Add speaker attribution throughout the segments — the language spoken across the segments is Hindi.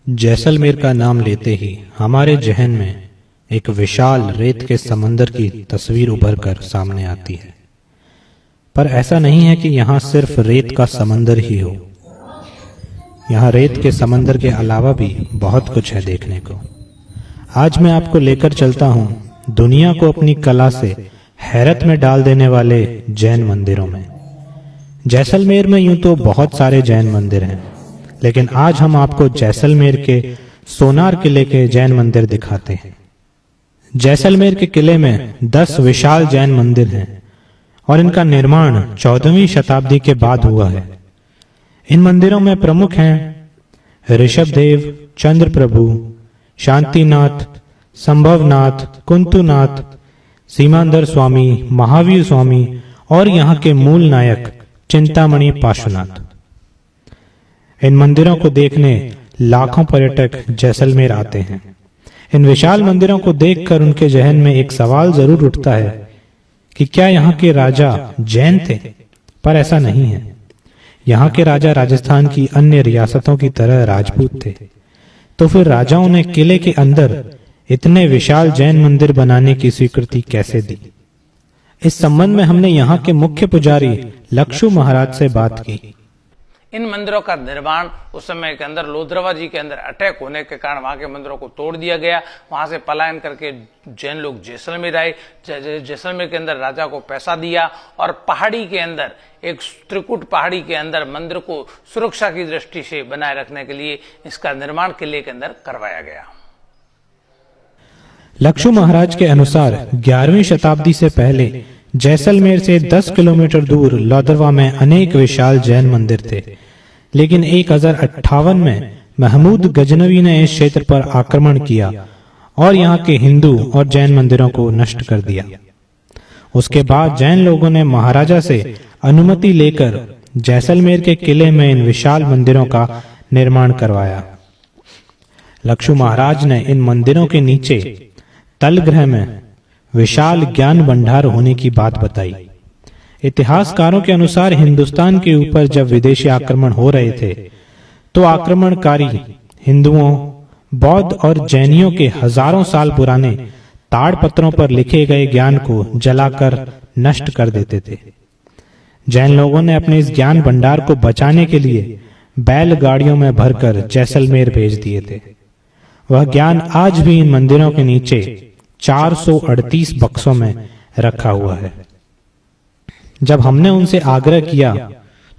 Speaker 1: जैसलमेर का नाम लेते ही हमारे जहन में एक विशाल रेत के समंदर की तस्वीर उभर कर सामने आती है। पर ऐसा नहीं है कि यहाँ सिर्फ रेत का समंदर ही हो। यहाँ रेत के समंदर के अलावा भी बहुत कुछ है देखने को। आज मैं आपको लेकर चलता हूँ दुनिया को अपनी कला से हैरत में डाल देने वाले जैन मंदिरों में। जैसलमेर में यूं तो बहुत सारे जैन मंदिर हैं, लेकिन आज हम आपको जैसलमेर के सोनार किले के जैन मंदिर दिखाते हैं। जैसलमेर के किले में 10 विशाल जैन मंदिर हैं और इनका निर्माण 14वीं शताब्दी के बाद हुआ है। इन मंदिरों में प्रमुख हैं ऋषभदेव, चंद्रप्रभु, शांतिनाथ, संभवनाथ, कुंतुनाथ, सीमांदर स्वामी, महावीर स्वामी और यहाँ के मूल नायक चिंतामणि पार्श्वनाथ। इन मंदिरों को देखने लाखों पर्यटक जैसलमेर आते हैं। इन विशाल मंदिरों को देखकर उनके जहन में एक सवाल जरूर उठता है कि क्या यहाँ के राजा जैन थे? पर ऐसा नहीं है। यहाँ के राजा राजस्थान की अन्य रियासतों की तरह राजपूत थे। तो फिर राजाओं ने किले के अंदर इतने विशाल जैन मंदिर बनाने की स्वीकृति कैसे दी? इस संबंध में हमने यहाँ के मुख्य पुजारी लक्षु महाराज से बात की।
Speaker 2: इन मंदिरों का निर्माण उस समय के अंदर लोधरवा जी के अंदर अटैक होने के कारण वहां के मंदिरों को तोड़ दिया गया। वहां से पलायन करके जैन लोग जैसलमेर आए। जैसलमेर के अंदर राजा को पैसा दिया और पहाड़ी के अंदर एक त्रिकुट पहाड़ी के अंदर मंदिर को सुरक्षा की दृष्टि से बनाए रखने के लिए इसका निर्माण किले के अंदर करवाया गया।
Speaker 1: लक्षु महाराज के अनुसार 11वीं शताब्दी से पहले जैसलमेर से 10 किलोमीटर दूर लोधरवा में अनेक विशाल जैन मंदिर थे, लेकिन 1058 में महमूद गजनवी ने इस क्षेत्र पर आक्रमण किया और यहाँ के हिंदू और जैन मंदिरों को नष्ट कर दिया। उसके बाद जैन लोगों ने महाराजा से अनुमति लेकर जैसलमेर के किले में इन विशाल मंदिरों का निर्माण करवाया। लक्षु महाराज ने इन मंदिरों के नीचे तलगृह में विशाल ज्ञान भंडार होने की बात बताई। इतिहासकारों के अनुसार हिंदुस्तान के ऊपर जब विदेशी आक्रमण हो रहे थे तो आक्रमणकारी हिंदुओं, बौद्ध और जैनियों के हजारों साल पुराने ताड़पत्रों पर लिखे गए ज्ञान को जलाकर नष्ट कर देते थे। जैन लोगों ने अपने इस ज्ञान भंडार को बचाने के लिए बैलगाड़ियों में भरकर जैसलमेर भेज दिए थे। वह ज्ञान आज भी इन मंदिरों के नीचे 438 बक्सों में रखा हुआ है। जब हमने उनसे आग्रह किया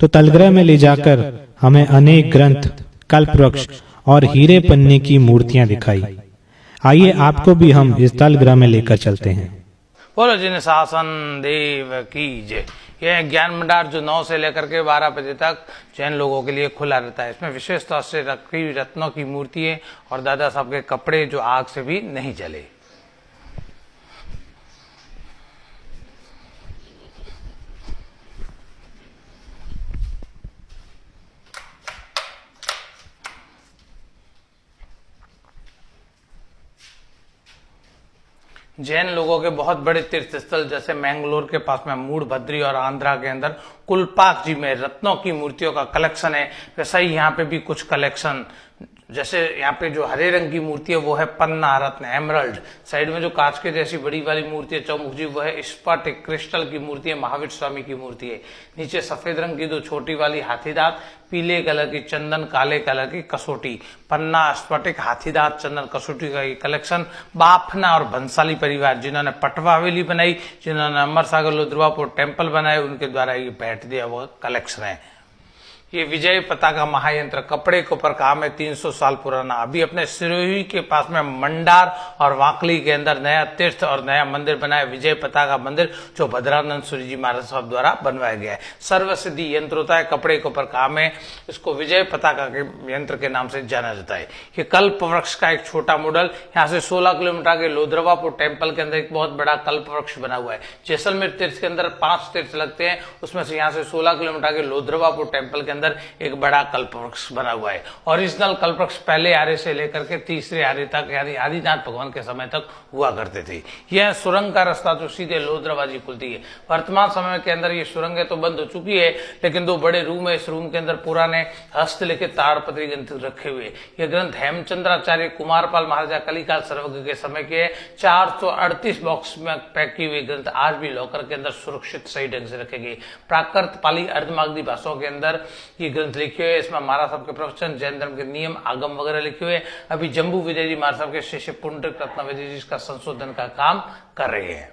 Speaker 1: तो तलगृह में ले जाकर हमें अनेक ग्रंथ, कल्पवृक्ष और हीरे पन्ने की मूर्तियां दिखाई। आइए आपको भी हम इस तलगृह में लेकर चलते हैं।
Speaker 2: बोलो जिन शासन देव की जय। यह ज्ञान भंडार जो 9 से लेकर के 12 बजे तक जैन लोगों के लिए खुला रहता है। इसमें विशेष तौर से रखी रत्नों की मूर्ति है और दादा साहब के कपड़े जो आग से भी नहीं जले। जैन लोगों के बहुत बड़े तीर्थ स्थल जैसे मैंगलोर के पास में मूढ़भद्री और आंध्रा के अंदर कुलपाक जी में रत्नों की मूर्तियों का कलेक्शन है। वैसा ही यहाँ पे भी कुछ कलेक्शन, जैसे यहाँ पे जो हरे रंग की मूर्ति है वो है पन्ना रत्न एमरल्ड। साइड में जो कांच के जैसी बड़ी वाली मूर्ति है चौमुख जी, वो है स्फटिक क्रिस्टल की मूर्ति है, महावीर स्वामी की मूर्ति है। नीचे सफेद रंग की 2 छोटी वाली हाथीदांत, पीले कलर की चंदन, काले कलर की कसोटी, पन्ना स्फटिक हाथीदांत चंदन कसोटी का ये कलेक्शन। बाफना और भंसाली परिवार जिन्होंने पटवा हवेली बनाई, जिन्होंने अमर सागर लोधरवापुर टेम्पल बनाए, उनके द्वारा ये बैठ दिया वो कलेक्शन है। ये विजय पताका महायंत्र कपड़े के ऊपर काम है, 300 साल पुराना। अभी अपने सिरोही के पास में मंडार और वाकली के अंदर नया तीर्थ और नया मंदिर बना है, विजय पताका मंदिर, जो भद्रानंद सूरी जी महाराज साहब द्वारा बनवाया गया है। सर्वसिद्धि यंत्र होता है, कपड़े के ऊपर काम है, इसको विजय पताका के यंत्र के नाम से जाना जाता है। ये कल्प वृक्ष का एक छोटा मॉडल, यहाँ से 16 किलोमीटर के लोधरवापुर टेम्पल के अंदर एक बहुत बड़ा कल्प वृक्ष बना हुआ है। जैसलमेर तीर्थ के अंदर 5 तीर्थ लगते हैं, उसमें से यहाँ से 16 किलोमीटर के लोधरवापुर टेम्पल के अंदर अंदर एक बड़ा कल्पवृक्ष बना हुआ है। ओरिजिनल कल्पवृक्ष पहले आर्य से लेकर के तीसरे आर्य तक यानी आदिनाथ भगवान के समय तक हुआ करते थे। यह सुरंग का रास्ता जो सीधे लोद्रबाजी खुलती है। वर्तमान समय के अंदर ये सुरंगें तो बंद हो चुकी है, लेकिन दो बड़े रूम है। इस रूम के अंदर पुराने हस्तलिखित ताड़पत्री ग्रंथ रखे हुए। ये ग्रंथ हेमचंद्राचार्य कुमारपाल महाराजा कलिकाल सर्वज्ञ के समय के 438 बॉक्स में पैक किए हुए ग्रंथ आज भी लॉकर के अंदर सुरक्षित सही ढंग से रखे गए। प्राकृत, पाली, अर्धमागधी भाषाओं के अंदर ये ग्रंथ लिखे हुए। इसमें महाराज साहब के प्रवचन, जैन धर्म के नियम, आगम वगैरह लिखे हुए। अभी जम्बू विजय जी महाराज साहब के शिष्य पुंडरिक रत्नावली जी इसका संशोधन का काम कर रहे हैं।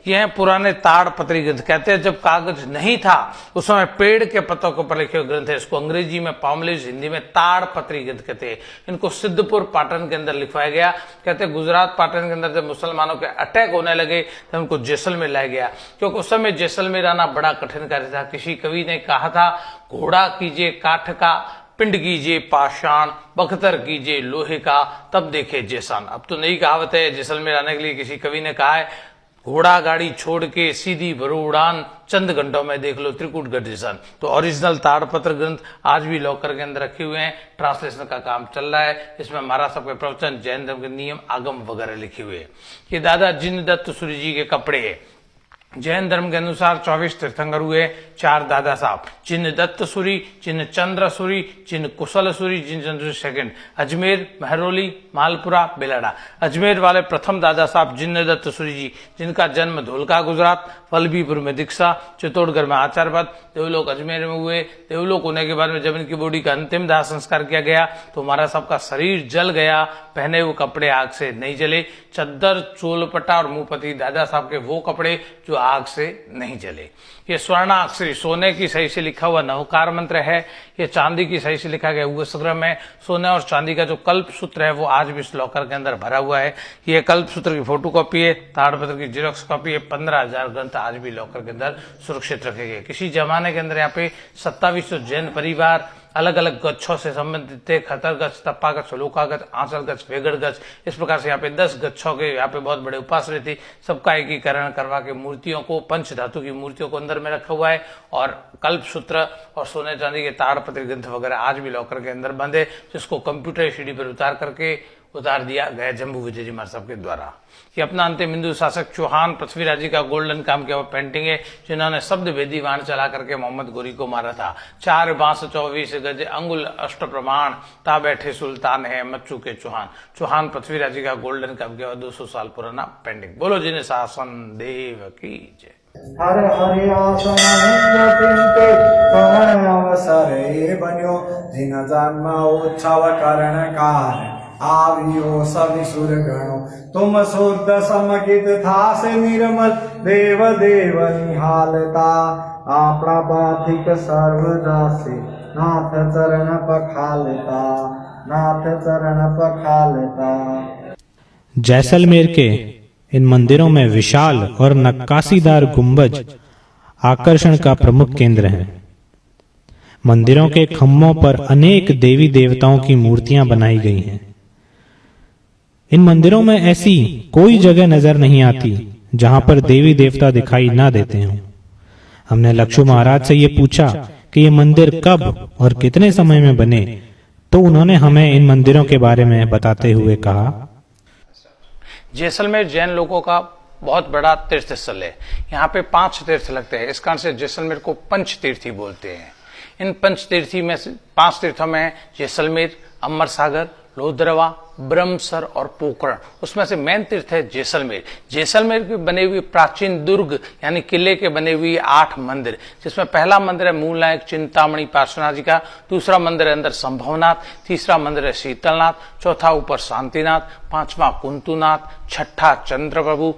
Speaker 2: यह पुराने ताड़पत्री ग्रंथ कहते हैं। जब कागज नहीं था उस समय पेड़ के पत्तों के ऊपर लिखे हुए ग्रंथ है। इसको अंग्रेजी में पाम लीव्स, हिंदी में ताड़पत्री ग्रंथ कहते हैं। इनको सिद्धपुर पाटन के अंदर लिखवाया गया। कहते हैं गुजरात पाटन के अंदर जब मुसलमानों के अटैक होने लगे तब उनको जैसलमेर लाया गया, क्योंकि उस समय जैसलमेर आना बड़ा कठिन कार्य था। किसी कवि ने कहा था, घोड़ा कीजिए काठ का, पिंड कीजिए पाषाण, बख्तर कीजिए लोहे का, तब देखे जैसान। अब तो नई कहावत है, जैसलमेर आने के लिए किसी कवि ने कहा है, घोड़ा गाड़ी छोड़ के सीधी भरो उड़ान, चंद घंटों में देख लो त्रिकुटगढ़ जैसान। तो ओरिजिनल ताड़पत्र ग्रंथ आज भी लॉकर के अंदर रखे हुए हैं। ट्रांसलेशन का काम चल रहा है। इसमें महाराज साहब के प्रवचन, जैन धर्म के नियम, आगम वगैरह लिखे हुए हैं। ये दादा जिनदत्त सूरी जी के कपड़े हैं। जैन धर्म के अनुसार 24 तीर्थंकर हुए, 4 दादा साहब, जिन दत्त सूरी, जिन चंद्र सूरी, जिन कुशल सूरी, जिन चंद्र सेकंड। अजमेर, महरौली, मालपुरा, बेलाडा। अजमेर वाले प्रथम दादा साहब जिन दत्त सूरी जी, जिनका जन्म धोलका गुजरात, वल्लभीपुर में दीक्षा, चित्तौड़गढ़ में आचार्यपद, देवलोक अजमेर में हुए। देवलोक होने के बाद में जब इनकी बॉडी का अंतिम दाह संस्कार किया गया तो महाराज साहब का शरीर जल गया, पहने हुए कपड़े आग से नहीं जले। चद्दर, चोलपटा और मुंहपति दादा साहब के वो कपड़े जो आग से नहीं जले। ये स्वर्णाक्षरी सोने की सही से लिखा हुआ नवकार मंत्र है। ये चांदी की सही से लिखा गया उग्रग्रम है। सोने और चांदी का जो कल्प सूत्र है वो आज भी इस लॉकर के अंदर भरा हुआ है। ये कल्प सूत्र की फोटो कॉपी है, ताड़पत्र की जेरॉक्स कॉपी है। 15,000 ग्रंथ आज भी लॉकर के अंदर सुरक्षित रखे गए। किसी जमाने के अंदर यहाँ पे 2700 जैन परिवार अलग अलग गच्छों से संबंधित थे। खतर गच्छ, तप्पा गच्छ, लोका गच्छ, आंचल गच्छ, वेगड़ गच्छ। इस प्रकार से यहाँ पे 10 गच्छों के यहाँ पे बहुत बड़े उपासने थे। सबका एकीकरण करवा के मूर्तियों को, पंच धातु की मूर्तियों को अंदर में रखा हुआ है। और कल्प सूत्र और सोने चांदी के ताड़पत्री ग्रंथ वगैरह आज भी लॉकर के अंदर बंद है, जिसको कंप्यूटर सीडी पर उतार दिया गया जम्बू विजय जी महाराज साहब के द्वारा। ये अपना अंतिम हिंदू शासक चौहान पृथ्वीराज जी का गोल्डन काम किया हुआ पेंटिंग है, जिन्होंने शब्द भेदी बाण चला करके मोहम्मद गोरी को मारा था। 4 बांस 24 गज अंगुल अष्ट प्रमाण, ता बैठे सुल्तान है मच्चू के चौहान। चौहान पृथ्वीराज जी का गोल्डन काम किया हुआ 200 साल पुराना पेंटिंग। बोलो जिन्हें शासन देव की जय।
Speaker 3: हर हरि आसन अवसर बन्यो, जिन जन्म उत्सव करण कार आवियो सभी सुर गणो। तुम शुद्ध समगित था से निर्मल, देव देव निहालता। आपड़ा बाधिक सर्वदासे, नाथ चरण पखालता, नाथ चरण पखालता।
Speaker 1: जैसलमेर के इन मंदिरों में विशाल और नक्काशीदार गुंबज आकर्षण का प्रमुख केंद्र हैं। मंदिरों के खम्भों पर अनेक देवी देवताओं की मूर्तियां बनाई गई हैं। इन मंदिरों में ऐसी कोई जगह नजर नहीं आती जहां पर देवी देवता दिखाई ना देते हों। हमने लक्षु महाराज से ये पूछा कि ये मंदिर कब और कितने समय में बने, तो उन्होंने हमें इन मंदिरों के बारे में बताते हुए कहा,
Speaker 2: जैसलमेर जैन लोगों का बहुत बड़ा तीर्थ स्थल है। यहाँ पे 5 तीर्थ लगते हैं। इस कारण से जैसलमेर को पंच तीर्थी बोलते हैं। इन पंच तीर्थी में से 5 तीर्थों में जैसलमेर, अमर सागर, लोद्रवा, ब्रह्मसर और पोकरण। उसमें से मेन तीर्थ है जैसलमेर। जैसलमेर के बने हुए प्राचीन दुर्ग यानी किले के बने हुए 8 मंदिर, जिसमें पहला मंदिर है मूल नायक चिंतामणि पार्श्वनाथ जी का, दूसरा मंदिर है अंदर संभवनाथ, तीसरा मंदिर है शीतलनाथ, चौथा ऊपर शांतिनाथ, 5वां कुंतुनाथ, 6ठा चंद्रप्रभु,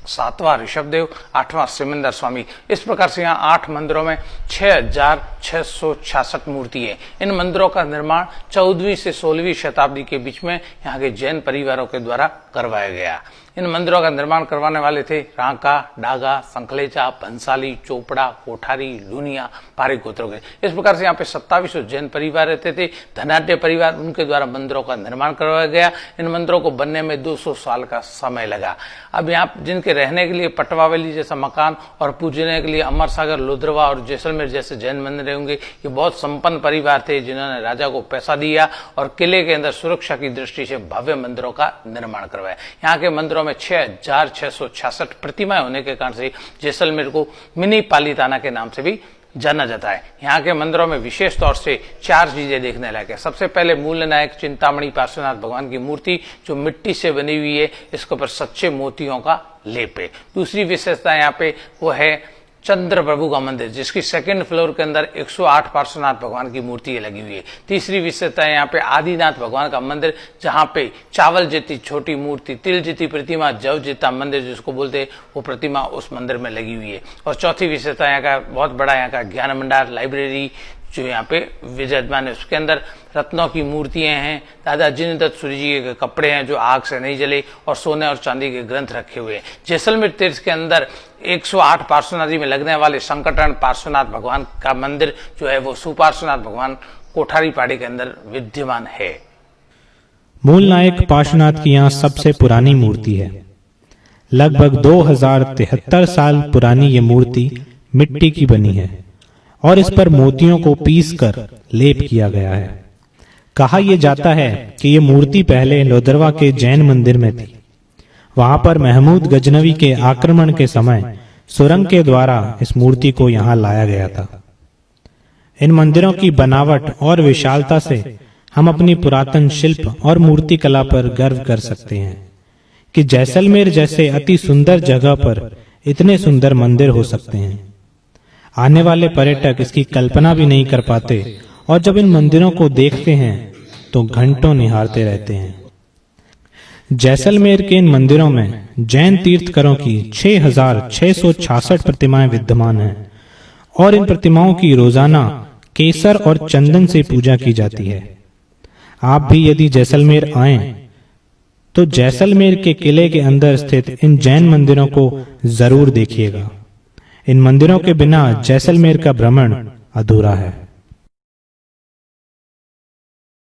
Speaker 2: 7वां ऋषभदेव, 8वां सिमंदर स्वामी। इस प्रकार से यहाँ 8 मंदिरों में 6,666 मूर्ति है। इन मंदिरों का निर्माण 14वीं से 16वीं शताब्दी के बीच में यहाँ के जैन परिवारों के द्वारा करवाया गया। इन मंदिरों का निर्माण करवाने वाले थे रांका, डागा, संखलेचा, भंसाली, चोपड़ा, कोठारी, लूनिया, पारिक गोत्रों के। इस प्रकार से यहाँ पे 27 जैन परिवार रहते थे, धनाढ्य परिवार, उनके द्वारा मंदिरों का निर्माण करवाया गया। इन मंदिरों को बनने में 200 साल का समय लगा। अब यहाँ जिनके रहने के लिए पटवावली जैसा मकान और पूजने के लिए अमर सागर, लोधरवा और जैसलमेर जैसे जैन मंदिर होंगे, ये बहुत संपन्न परिवार थे जिन्होंने राजा को पैसा दिया और किले के अंदर सुरक्षा की दृष्टि से भव्य मंदिरों का निर्माण करवाया। यहाँ के मंदिरों में 6666 प्रतिमाएं होने के कारण से जैसलमेर को मिनी पालीताना के नाम से भी जाना जाता है। यहाँ के मंदिरों में विशेष तौर से 4 चीजें देखने लायक है। सबसे पहले मूल नायक चिंतामणि पार्श्वनाथ भगवान की मूर्ति जो मिट्टी से बनी हुई है, इसके ऊपर सच्चे मोतियों का लेप है। दूसरी विशेषता यहाँ पे वो है चंद्र प्रभु का मंदिर, जिसकी 2nd फ्लोर के अंदर 108 पार्श्वनाथ भगवान की मूर्ति लगी हुई है। तीसरी विशेषता है यहाँ पे आदिनाथ भगवान का मंदिर, जहाँ पे चावल जितनी छोटी मूर्ति, तिल जितनी प्रतिमा, जव जितना मंदिर जिसको बोलते हैं, वो प्रतिमा उस मंदिर में लगी हुई है। और चौथी विशेषता यहाँ का बहुत बड़ा यहाँ का ज्ञान भंडार लाइब्रेरी जो यहाँ पे विराजमान है, उसके अंदर रत्नों की मूर्तियां हैं, दादा जिनेन्द्रदत्त सूरी जी के कपड़े हैं जो आग से नहीं जले, और सोने और चांदी के ग्रंथ रखे हुए हैं। जैसलमेर तीर्थ के अंदर 108 पार्श्वनाथी में लगने वाले संकटहरण पार्श्वनाथ भगवान का मंदिर जो है वो सुपार्श्वनाथ भगवान कोठारी पाड़ी के अंदर विद्यमान है।
Speaker 1: मूल नायक पार्श्वनाथ की यहाँ सबसे पुरानी मूर्ति है। लगभग 2073 साल पुरानी ये मूर्ति मिट्टी की बनी है और इस पर मोतियों को पीसकर लेप किया गया है। कहा यह जाता है कि ये मूर्ति पहले लोधरवा के जैन मंदिर में थी। वहां पर महमूद गजनवी के आक्रमण के समय सुरंग के द्वारा इस मूर्ति को यहाँ लाया गया था। इन मंदिरों की बनावट और विशालता से हम अपनी पुरातन शिल्प और मूर्ति कला पर गर्व कर सकते हैं कि जैसलमेर जैसे अति सुंदर जगह पर इतने सुंदर मंदिर हो सकते हैं। आने वाले पर्यटक इसकी कल्पना भी नहीं कर पाते और जब इन मंदिरों को देखते हैं तो घंटों निहारते रहते हैं। जैसलमेर के इन मंदिरों में जैन तीर्थकरों की 6666 प्रतिमाएं विद्यमान हैं और इन प्रतिमाओं की रोजाना केसर और चंदन से पूजा की जाती है। आप भी यदि जैसलमेर आएं तो जैसलमेर के किले के अंदर स्थित इन जैन मंदिरों को जरूर देखिएगा। इन मंदिरों के बिना जैसलमेर का भ्रमण अधूरा है।